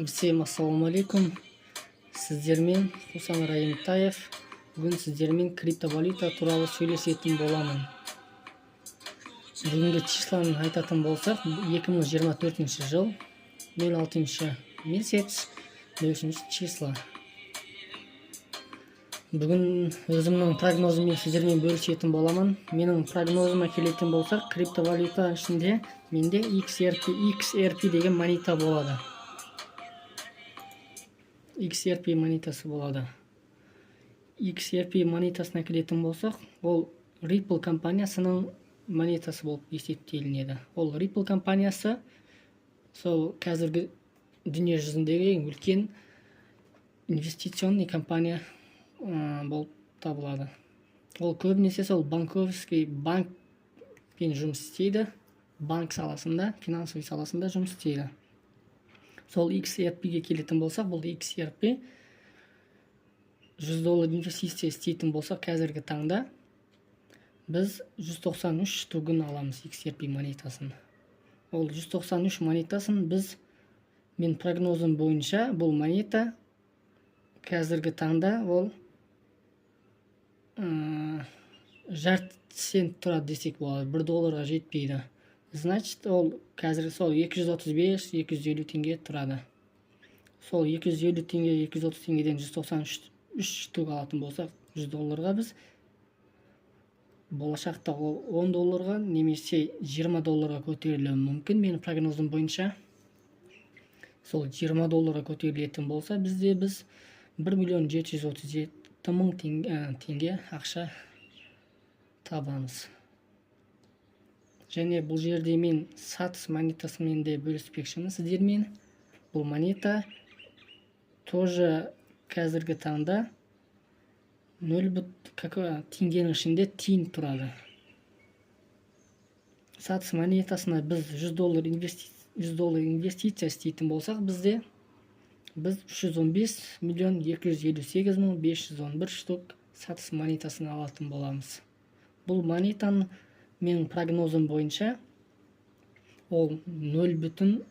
Всем ассаламу алейкум. Сіздермен Хусан Райымтаев. Бүгін сіздермен криптовалюта туралы сөйлесетін боламын. Бүгінгі числаны айтатын болсақ, 2024 жыл 06 месяц 5 число. Бүгін өзімнің прогнозыммен сіздермен бөлісетін боламын. Менің прогнозыма келетін болсақ, криптовалюта ішінде менде XRP деген монета болады. XRP монетасы болады. XRP монетасына келетін болсақ, ол Ripple компаниясының монетасы болып есептелінеді. Ол Ripple компаниясы сол қазіргі дүние жүзіндегі ең үлкен инвестиционный компания болып табылады. Ол көбінесе сол банковский банкпен жұмыс істейді. Банк саласында, финансовый саласында жұмыс істейді. Сол XRP-ге келетін болсақ, бұл XRP $100 инвестиция істейтін болсақ, қазіргі таңда біз 193 тугын аламыз XRP монетасын. Ол 193 монетасын мен прогнозым бойынша бұл монета қазіргі таңда ол жарты цент тұрады десек болады, $1 жетпейді. Значит, ол қазір сол 235-250 теңге тұрады. Сол 250 теңге, 230 теңгеден 193 туг алатын болсақ, $100-ға біз болашақта ол $10-ға немесе $20-ға көтерілуі мүмкін. Менің прогнозым бойынша сол $20-ға көтерілетін болса, біз 1,737,000 теңге ақша табамыз. Және бұл жерде мен сатыс монетасымен де бөліспекшімін сіздермен. Бұл монета тоже қазіргі таңда 0 теңгенің ішінде тиын тұрады. Сатыс монетасына біз $100 инвестиция істейтін болсақ, біз 315,258,511 штук сатыс монетасын алатын боламыз. Бұл монетаның менің прогнозым бойынша ол 0,14